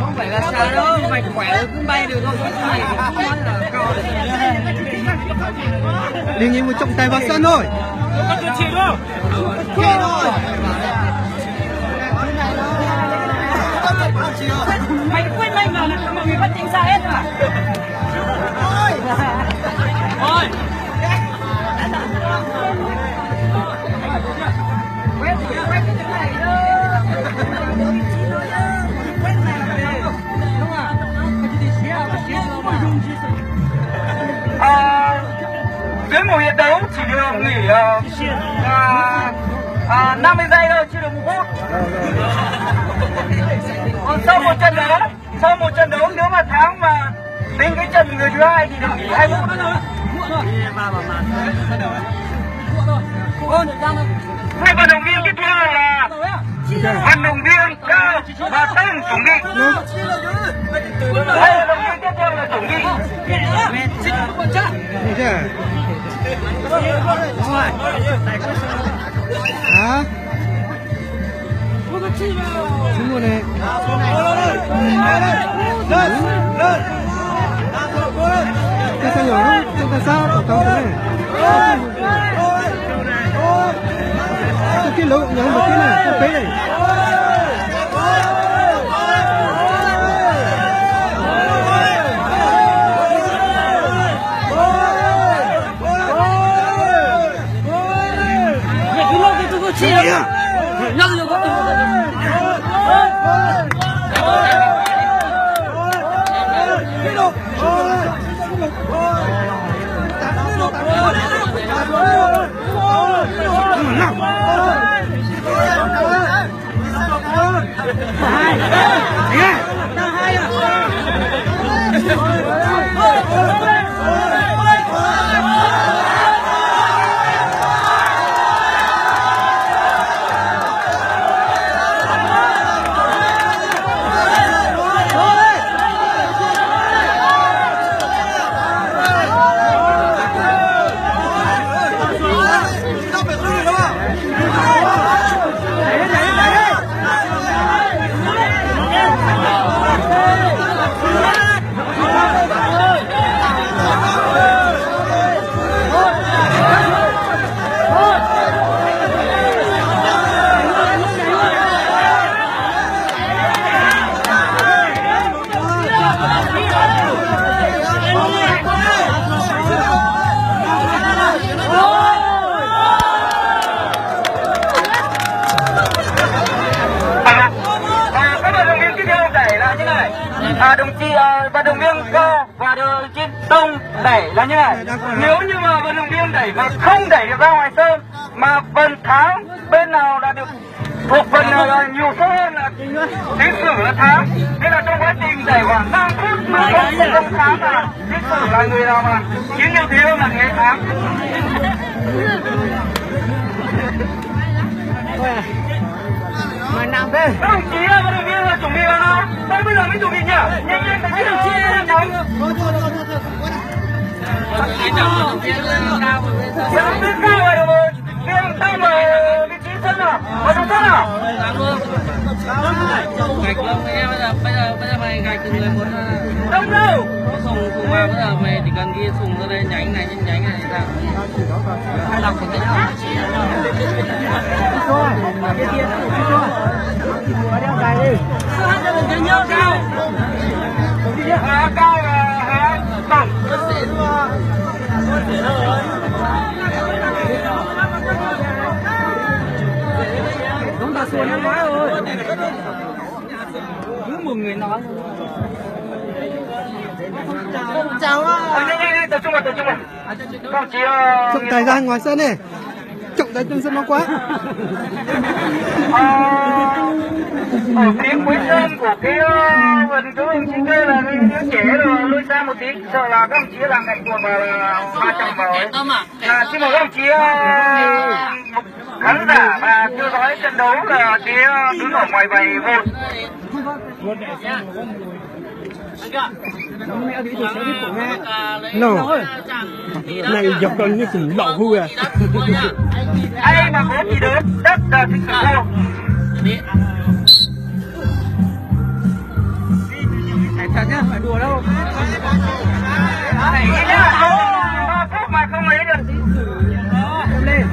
Không phải là xa đâu, mày khỏe cứ bay được thôi, cái này không nói là cao. Đình nhìn một trọng tài vào sân thôi. Mày quên mày mà mọi người bắt chính ra hết mà. Ôi. Quét cái này nữa. Quét này này. Đúng à? Với một hiệp đấu chỉ được nghỉ 50 giây thôi, chưa được 1 phút. Còn sau một trận đấu nếu mà thắng mà đến cái trận người thứ hai thì được nghỉ 2 phút. Hai vận động viên tiếp theo là vận động viên Cao và Tân chuẩn bị. Hai vận động viên tiếp theo là chuẩn bị. Hả? Xuống luôn này. Cái sao nhỏ không? Cái sao? Tao thế này. Cái lỗ nhỏ một cái này, cái phế này. Đồng chí vận động viên Cao và đồng chí Tông đẩy là như này. Nếu như mà vận động viên đẩy mà không đẩy được ra ngoài sân mà phần thắng bên nào là được thuộc phần nào là nhiều số hơn là tiến sử là thắng. Nên là trong quá trình đẩy khoảng 5 phút mà không thắng là tiến sử là người nào mà chiến nhiều thế hơn là người thắng. Mà nằm đây. Các đồng chí vận động viên là chuẩn bị vào nào? Tôi bây giờ mới chuẩn bị nhỉ? Nhanh nhanh thấy đồng chí em thắng. Vận động viên cao rồi đồng ơi. Viên cao vào vị trí sân nào? Vào trong sân nào? Gạch lông em bây giờ mày gạch từ người muốn Đông đâu? sùng vào bây giờ mày chỉ cần ghi sùng ra đây nhánh này ra. Hay đọc cái nào? Cao là tổng. Không ta xuôi năm ngoái rồi. chúc mừng người nói. Chào đi, tập trung vào. Công chí trọng tài ra ngoài sân này. Trọng tài trong sân nó quá. Ở phía cuối sân của cái vườn chú đồng chí kia là đứa trẻ rồi lui sang một tí, sợ là các đồng chí làm ngạch của mà va chạm vào ấy. Xin mời các đồng chí khán giả và theo dõi trận đấu là phía đứng ở ngoài bầy vợt. Nó này dọc con như cùng đậu hư à. Ai mà có gì đó rất là thích thua. Thật nhá, phải đùa đâu. Này nhá, 3 phút mà không lấy được. Lên.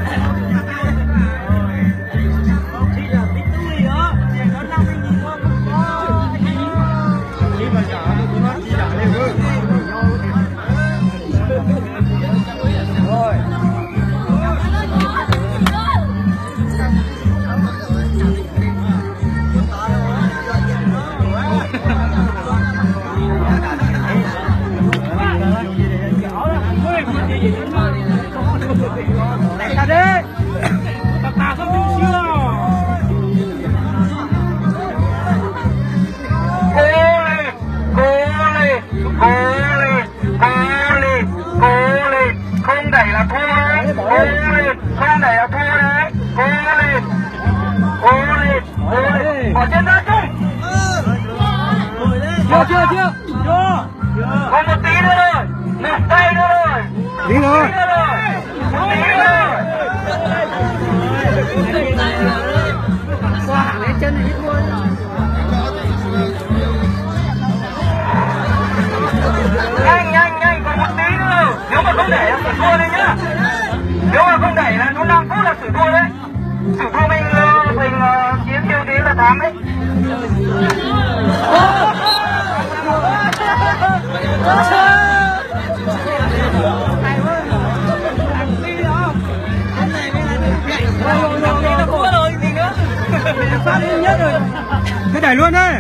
Không đẩy là thua đấy, không đẩy là thua đấy, cố lên, bỏ chân ra chung. Chưa. Còn một tí nữa rồi, một tay nữa rồi. Đi rồi. Qua hàng lấy chân này ít thôi. Nhanh, còn một tí nữa. Nếu mà không đẩy là xử thua đấy nhá. Nếu mà không đẩy là nó 5 phút là xử thua đấy. Xử thua mình chiến tiêu tí là thắng đấy. Thế đẩy luôn đấy.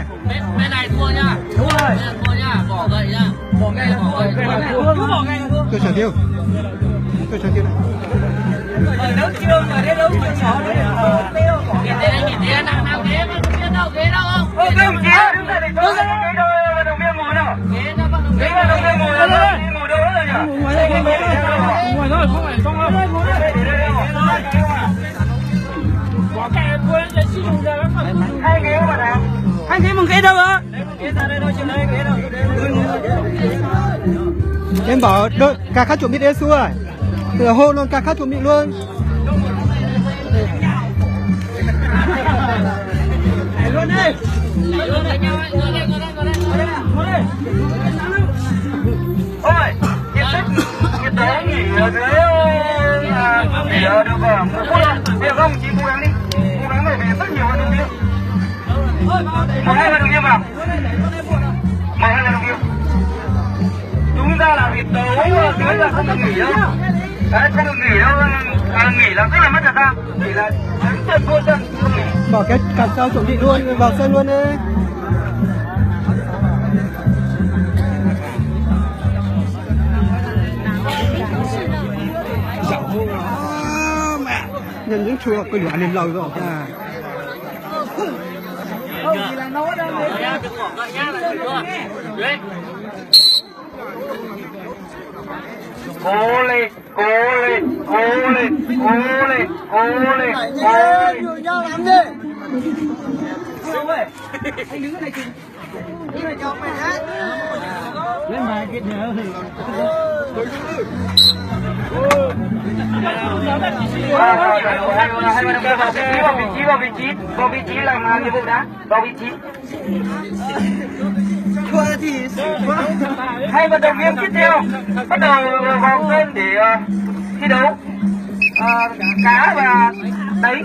Bên này thua nhá. Đúng rồi. Thua nhá, bỏ gậy nhá. Bỏ gậy là thua. Cứ bỏ gậy là thua. Tôi sở tiêu này. Đấu trường mà đấy đấu trường nhỏ đấy. Nhìn thấy nào ghế đâu không? Ô, các đồng chí đứng dậy để cho cái đôi đồng viên ngồi nào. Đấy là đồng viên ngồi đâu? Ngồi đâu rồi nhỉ? Ngồi thôi, không phải trong đâu. Bỏ kệ quên để sử dụng ra. Hai ghế mà nào? Anh thấy một ghế đâu ạ? Ghế ra đây thôi, trên đây ghế đâu. Em bảo đội cả khát chuẩn bị đến xua. Từ hô luôn cả khát chuẩn bị luôn. Luôn đi. Luôn đánh nhau ấy, ngồi đây. Ôi, cái đó nghỉ ở dưới nghỉ ở được vào 1 phút thôi. Bây giờ không, chị cố gắng đi. Cố gắng để về rất nhiều vận động viên. Mời 2 vận động viên vào. Mời 2 vận động viên. Đúng ra là việc đấu dưới là không được nghỉ đâu. Đấy, không được nghỉ đâu. Nghỉ là rất là mất thời gian. Nghỉ là đánh trận thua trận, không nghỉ. Bỏ cái cặp sau chuẩn bị luôn vào sân luôn đấy. Mẹ nhân những chùa cái lửa lên lầu rồi à. Cố lên. Nhau làm đi. Đúng rồi. Anh đứng cái này chừng. Đứng này cho mày hát. Lên bài kết nhớ. Vào vị trí làm nhiệm vụ đã. Vào vị trí. Hai vận động viên tiếp theo bắt đầu vào sân để thi đấu cá và đáy.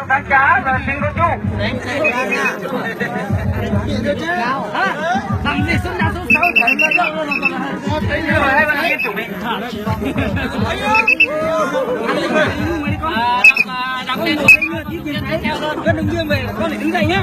Đánh cá và xin đôi chu. Làm gì xuống nào xuống hai vận động viên chuẩn bị. Vận động viên về con để đứng dậy nhá.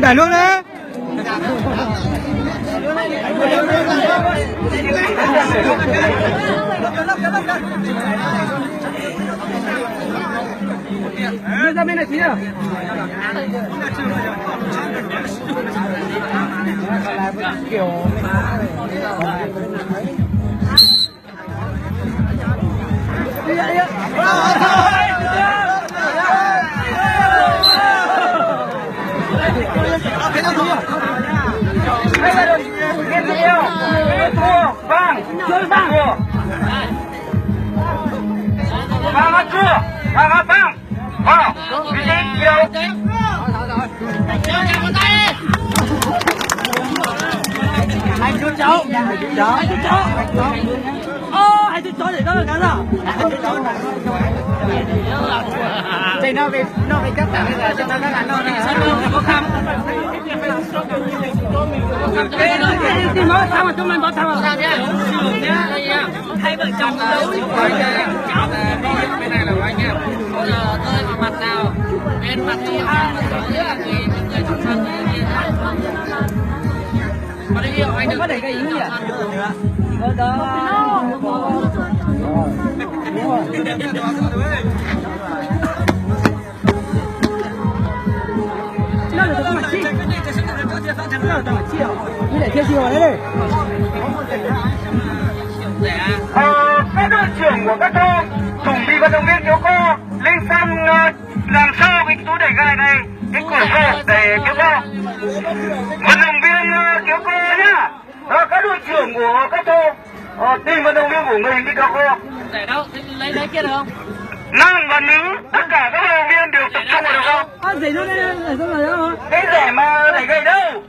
Đẩy luôn đấy. Đưa ra bên này tí nào. Kiểu Đây là đội viên tiếp theo. Thua vàng, chơi vàng. Vàng ăn chưa? Vàng ăn vàng. Vào, vị trí nhiều. Hai chú cháu. Hai chú cháu. Hai chú cháu để đó là cái nào? Thì nó bị cắt tặng bây giờ cho nó ăn nó này. Có khăm. Cái nói sao mà chúng mình bỏ sao mà sao nhá. Hai vợ chồng đấu. Bên này là của anh nha. Bây giờ tôi vào mặt nào? Bên mặt thì hai thì người trong sân mà đây hiểu anh đừng có để cái ý nghĩa. Có đó. Nó là mặt chi. Nó là mặt chi à? Như để kia chiều đấy đây. Các đội trưởng của các thôn chuẩn bị vận động viên kéo co lên sân làm sao cái túi đẩy gài này, cái cửa sổ để kéo co. Vận động viên kéo co nhá. Đó, các đội trưởng của các thôn tìm vận động viên của mình đi kéo co. Để đâu? Lấy kia được không? Nam và nữ, tất cả các vận động viên đều tập trung vào được không? Rẻ nó đây, rẻ nó là đâu? Cái rẻ mà đẩy gầy đâu?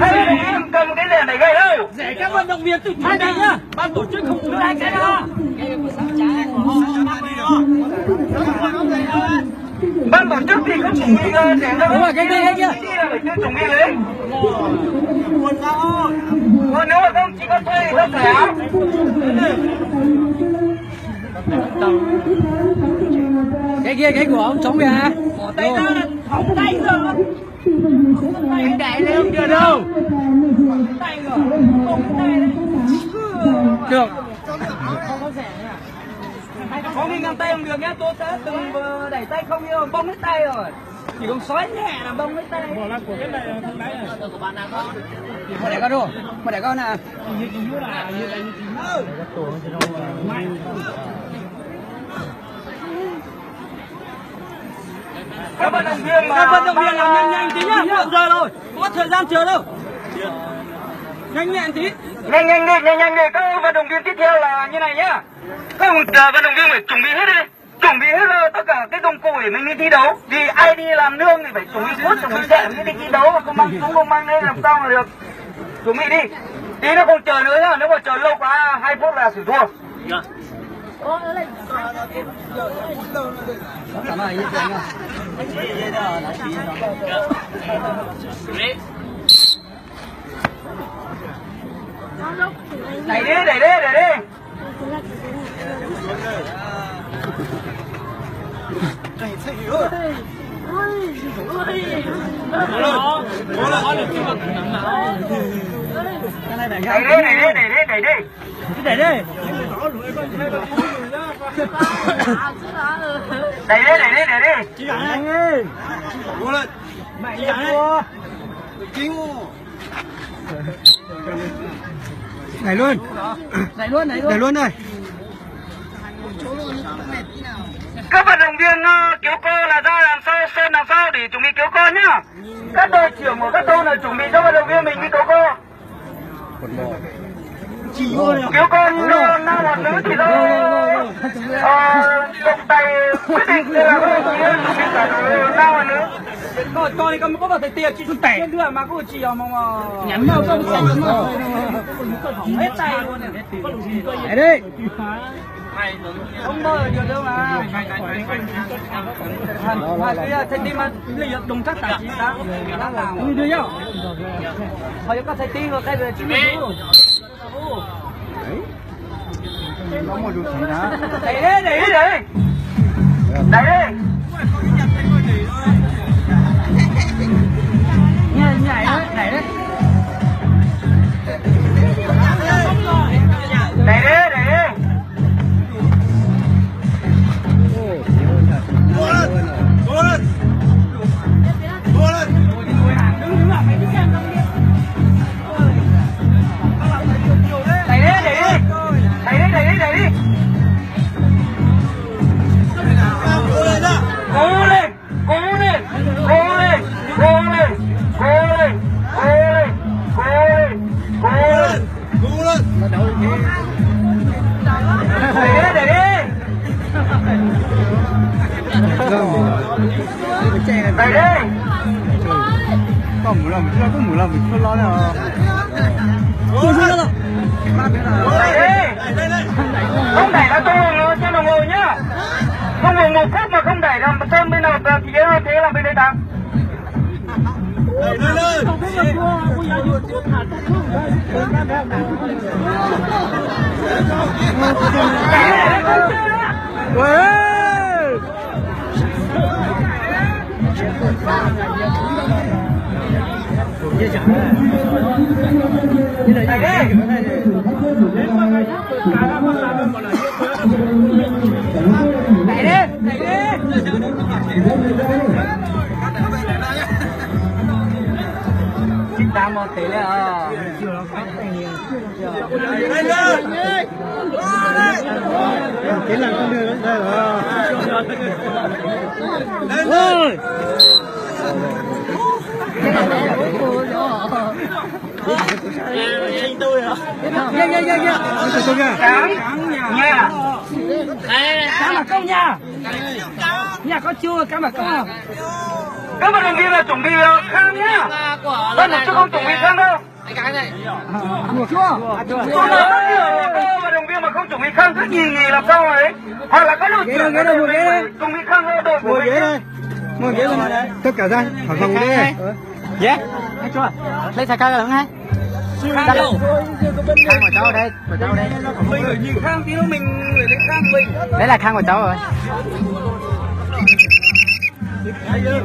Hai vận động viên cầm cái rẻ đẩy gầy đâu? Rẻ các vận động viên tự hai đây nhá. Ban tổ chức không cứ hai cái đó. Ban tổ chức thì không chuẩn bị rẻ đâu. Đúng rồi, cái kia. Phải chưa chuẩn bị đấy. Nếu mà không chỉ có thuê thì không phải áo. Cái kia cái của ông chống kìa. Bỏ tay ra, phóng tay rồi. Anh đẩy lên không được đâu. Tay rồi, phóng tay đấy. Được. Không có rẻ nhá. Có mình ngăn tay không được nhá, tôi sẽ từng đẩy tay không yêu, bông hết tay rồi. Chỉ còn xói nhẹ là bông hết tay. Bỏ lại của cái này thằng đấy à? Của bạn nào có? Mà để con đâu? Mà để con nào? Các vận động viên làm nhanh tí nhá, muộn giờ rồi, không có thời gian chờ đâu. Nhanh nhẹn tí. Nhanh đi. Các vận động viên tiếp theo là như này nhá. Các vận động viên phải chuẩn bị hết đi. Chuẩn bị hết tất cả cái dụng cụ để mình đi thi đấu. Vì ai đi làm nương thì phải chuẩn bị bút, chuẩn bị xe để đi thi đấu mà không mang súng không mang lên làm sao mà được. Chuẩn bị đi. Tí nó không chờ nữa nhá, nếu mà chờ lâu quá 2 phút là xử thua. Cảm ơn ý kiến nha. Đẩy đi. Đẩy đi. Đẩy luôn. Đẩy luôn đây. Các vận động viên kéo co là ra làm sao, sơn làm sao để chuẩn bị kéo co nhá. Các đội trưởng của các thôn là chuẩn bị cho vận động viên mình đi kéo co. Kéo con nam hoặc nữ thì trọng tài quyết định là có chỉ nam hoặc nữ. Con này có vào thầy tiệc chị chút tẻ đưa mà có chỉ mà nhắn vào không xong hết tay luôn này. Đây đi. Không mơ được đâu mà. Mà cái thầy tim mà lấy đồng chắc tài chính đó. Đi đưa nhau. Thôi có thầy tim rồi cái về chính mình. có một chút gì đó. Đẩy đi, đẩy đi, đẩy. Đẩy đi. Nhảy đấy, đẩy đấy. Đẩy đi, đẩy đi. Cố lên. Cố lên. Đẩy đi, đẩy đi. Đẩy đi, đẩy đi, đẩy đi. Cố lên, cố lên, cố lên, cố lên, cố lên, cố lên, cố lên, cố lên, Cố lên. đẩy đi, đẩy đi. Đẩy đi. Có mũ làm chưa, có mũ làm chưa lo nào. Đẩy đi. Không đẩy là tôi trên đồng hồ nhá. Không ngồi 1 phút mà không đẩy là sơn bên nào thì thế là bên đây tặng. Lên lên. Đang một tí nữa. Cái lần con đưa đây rồi. Ôi. Nha. Cá mà câu nha. Nhà có chua cá mà câu. Các vận động viên là chuẩn bị khăn nhá. Ban tổ chức không chuẩn bị khăn đâu. Chua. Có vận động viên mà không chuẩn bị khăn cứ nhìn nghỉ làm sao ấy. Hoặc là các đội trưởng chuẩn bị khăn cho đội của Ngồi mình. ghế đây. Ngồi ghế đây. Tất cả ra. Khỏi phòng đi. Dạ. Hay chưa? Lấy xài khăn lớn hay? Khăn đâu? Khăn của cháu đây, của cháu đây. Mình phải nhìn khăn tí nữa mình phải lấy khăn mình. Đấy là khăn của cháu rồi.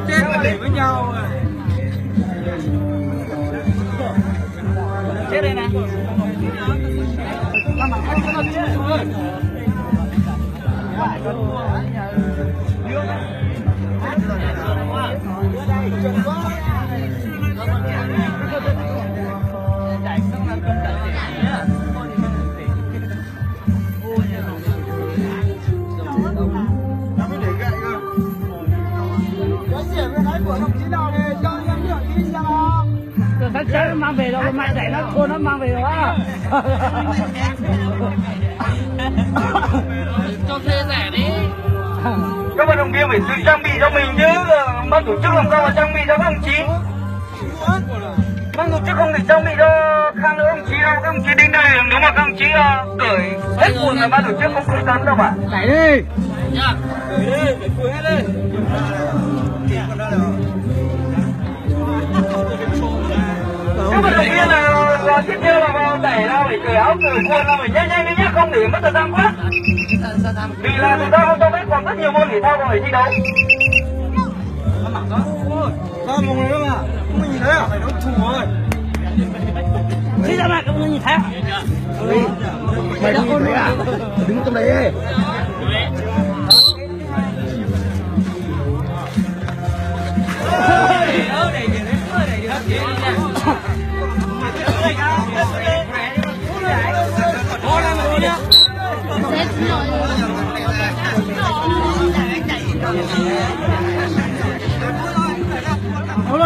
Chết mà để với nhau. Chết đây này. Sáng sớm nó mang về đâu, mai dậy nó cô nó mang về rồi á. Cho thuê rẻ đi. Các vận động viên phải tự trang bị cho mình chứ. Ban tổ chức làm sao mà trang bị cho các ông chí. Ban tổ chức không thể trang bị cho khăn nữa ông chí đâu. Các ông chí đến đây nếu mà các ông chí cởi hết quần là ban tổ chức không dám đâu mà. Đẩy đi. Nhá. Các vận động viên là tiếp theo là vào đẩy là phải cởi áo cởi quần là phải nhanh nhé, không để mất thời gian quá. Vì là thực ra không cho biết còn rất nhiều môn thể thao còn phải thi đấu. Sao một người đâu mà. Không nhìn thấy à? Phải đấu thủ rồi. Thế ra mà không nhìn thấy à? Mày không nhìn thấy à? Đứng trong đấy.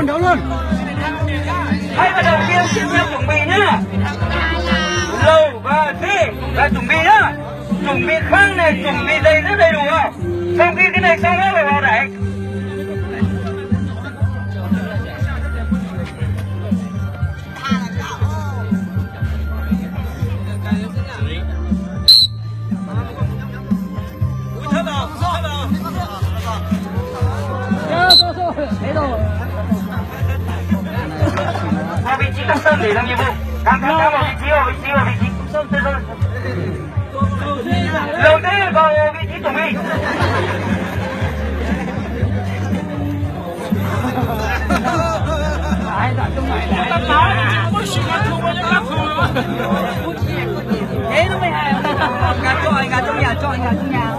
đấu luôn. Hai vận động viên tiếp theo chuẩn bị nhá. Lầu và thi là chuẩn bị nhá. Chuẩn bị khăn này, chuẩn bị giày rất đầy đủ không? Sau khi cái này xong hết phải vào đẩy. Vào vị trí Cam Sơn để làm nhiệm vụ. Cam vào vị trí, vào vị trí, vào vị trí. Đầu tiên vào vị trí chuẩn bị. Thế nó mới hay. Gà trong nhà, cho anh gà trong nhà.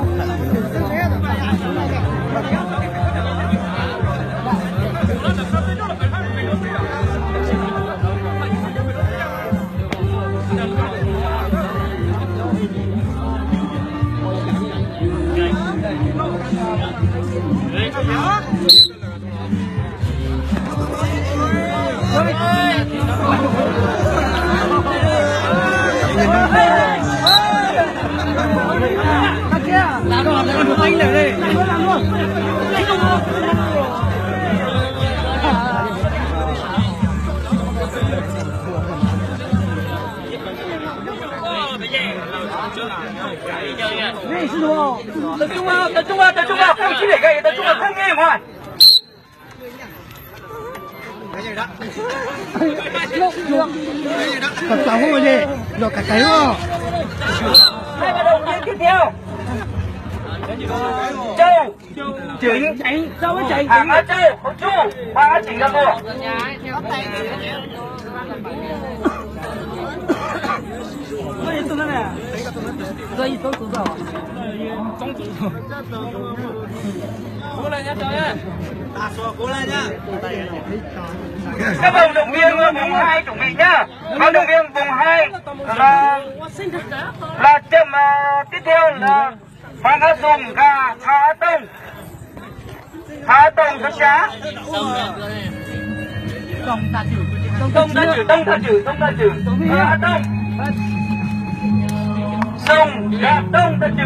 Làm được anh để đây. Làm luôn. Đây sư đồ. Tập trung vào, không chỉ để gậy, tập trung vào không nghe ngoài. Tập sáu rồi gì? Rồi cả cái rồi. Hai vận động viên tiếp theo. Châu Chính Sao mới chạy? Hàng Á Châu, Hậu Chu, Hoàng Á Chính là cô. Tôi tôi này. Tôi tôi tôi rồi. Cố lên nhá trời ơi. Cố lên nhá. Các vận động viên vùng 2 chuẩn bị nhá. Vận động viên vùng 2 là chậm tiếp theo là Hoàng Á Dùng và Thả Tông. Thả Tông rất xá. Tông ta chữ. Thả Tông. Sông Đạp Tông ta chữ.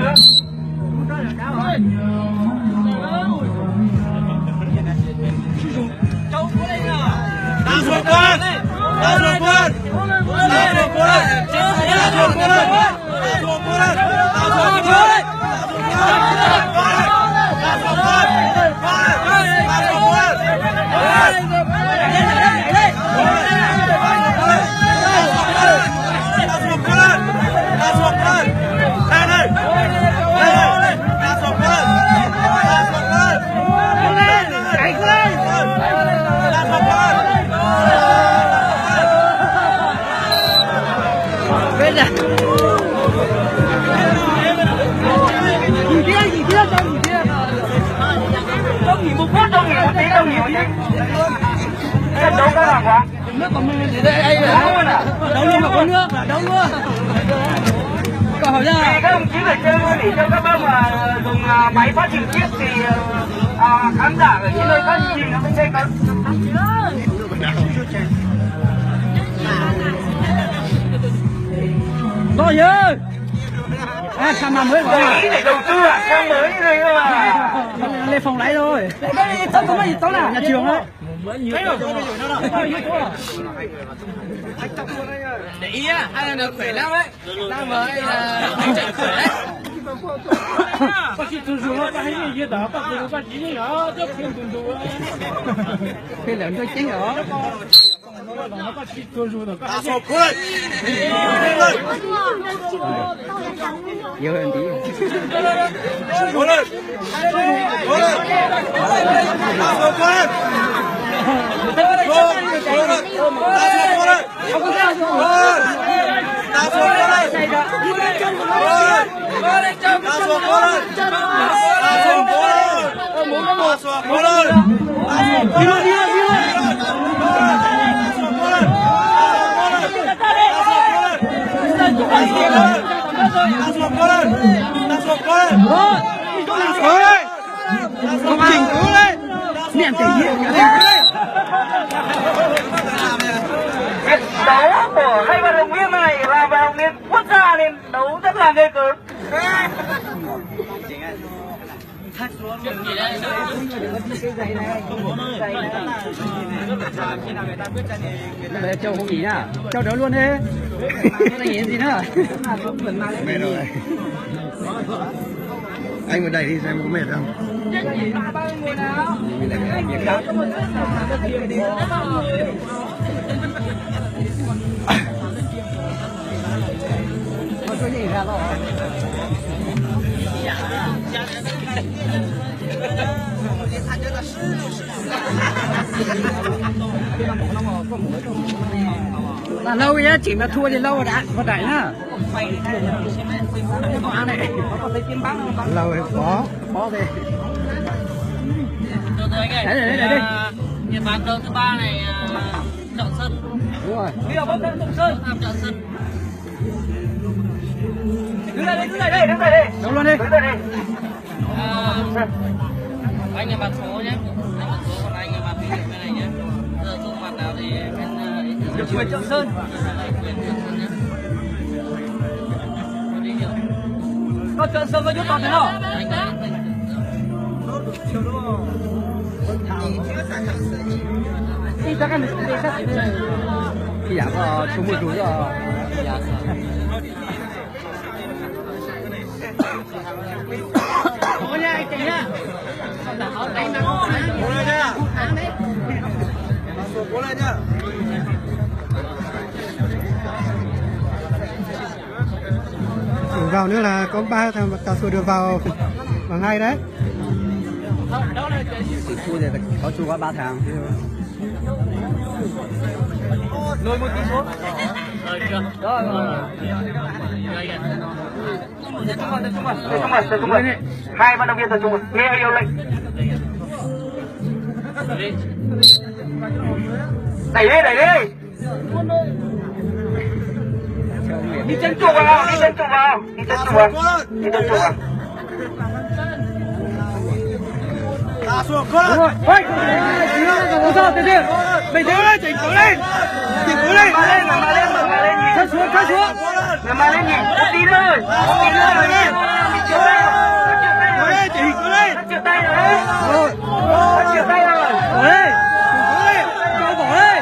Đấu các hàng hóa. Nước còn mình để đây đấu luôn mà có nước là đấu luôn. Câu hỏi ra. Thì các đồng chí phải chơi để cho các bác mà dùng máy phát trực tiếp thì khán giả ở những nơi khác nhìn nó mới chơi cấn. Rồi ơi. Sang năm mới rồi. Để đầu tư sang mới rồi mà. Lên phòng lấy rồi. Cái tao có gì tao nào? Nhà trường đấy. Để ý á, anh là khỏe lắm đấy. Đang với anh chạy khỏe đấy. Bác sĩ tuần xuống bác thấy gì đó, bác sĩ nó rất khiêm tuần xuống. Khi lớn tôi chính đó. Nhiều hơn tí. Cố lên. Không chỉnh cứu đấy. Miệng thể hiện Việc đấu của hai vận động viên này là vận động viên quốc gia nên đấu rất là ghê gớm. Bây giờ Châu không nghỉ nhá. Châu đấu luôn đi. Không nghỉ gì nữa. Mệt rồi. Anh vào đây đi xem có mệt không? Là lâu nhá, chỉ mà thua thì lâu rồi đã, còn đẩy nhá. Lâu rồi Có về. Đấy. Hiệp ván đấu thứ 3 này chọn sân. Đúng rồi. Bây giờ bóng chọn sân. Chọn sân. Đứng dậy đây. Đấu luôn đi. Đứng dậy đi. Anh là bàn số nhé. Anh bàn số còn anh là bàn bên này nhé. Giờ tung bàn nào thì bên Được quyền chọn sân. Có chọn sân có chút toàn thế nào? Đi ra cái mình đi sát. Thì đã có chung một rúi rồi. Ôi nha, anh tỉnh nhá. Cố lên nhá. Vào nữa là có 3 thằng tàu xuôi được vào ngay đấy. Thua thì có chua có 3 thằng. Lùi một tí xuống. Tập trung vào. Hai vận động viên tập trung vào. Nghe hiệu lệnh. Đẩy đi. Đi chân trụ vào. Xuống cố lên. Ôi, không sao, từ từ. Bình tĩnh lên, chỉnh cố lên. Mà lên. Cắt xuống. Mà lên nhỉ. Tí thôi. Cố lên, chỉ cố lên. Chịu tay rồi. Rồi. Chịu tay rồi. Bỏ lên. Cho bỏ lên.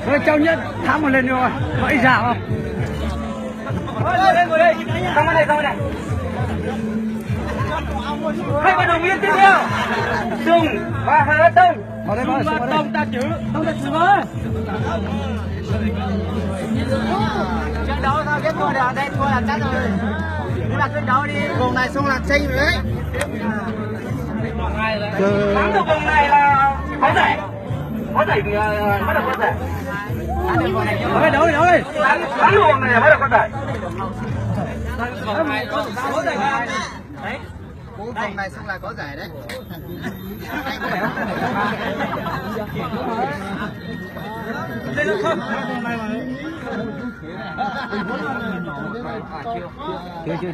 Thôi Châu Nhất thắng một lần rồi. Hỏi giả không? Ngồi đây. Sang bên này. Hai vận động viên tiếp theo. Sùng và Hà Tông. Vào đây. Tông ta chữ ơi. Trận đấu sao kết thúc được, đây thua là chắc rồi. Cứ đặt trận đấu đi, vòng này xong là chênh rồi đấy. Thắng được vòng này là có giải. Bắt đầu có giải. Đấu đi. Thắng được vòng này là bắt đầu có giải. Vòng này xong là có giải đấy.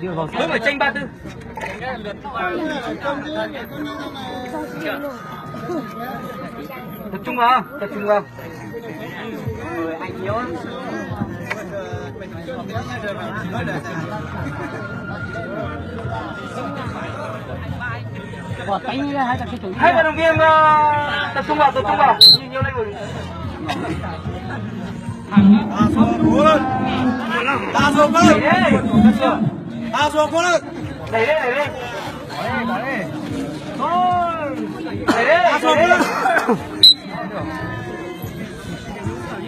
Chưa vào. Đúng phải tranh 34. Tập trung vào. Anh Hiếu. Bỏ tay ra hai cái thủ. Hai vận động viên tập trung vào. Nhìn nhiều lên rồi. Ta xuống cố lên. Đẩy đi.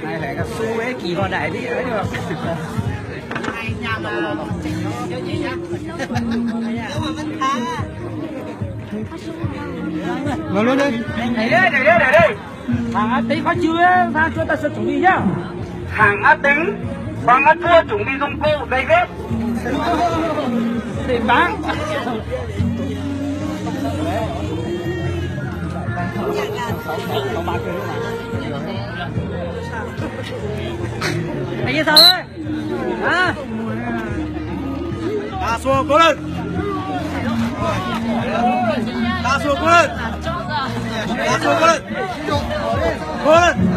Này phải các su ấy kỳ vào đại đi ấy được. Vào luôn đi. Đẩy đi. Hàng Á Tĩnh phát chưa? Ra cho ta sẽ chuẩn bị nhá. Hàng Á Tĩnh bằng Á Thua chuẩn bị dụng cụ đầy ghép. Để bán. Anh như sao đấy? Hả? Đá xuống cố lên. Đá xuống cố lên. Đá xuống cố lên. Cố lên.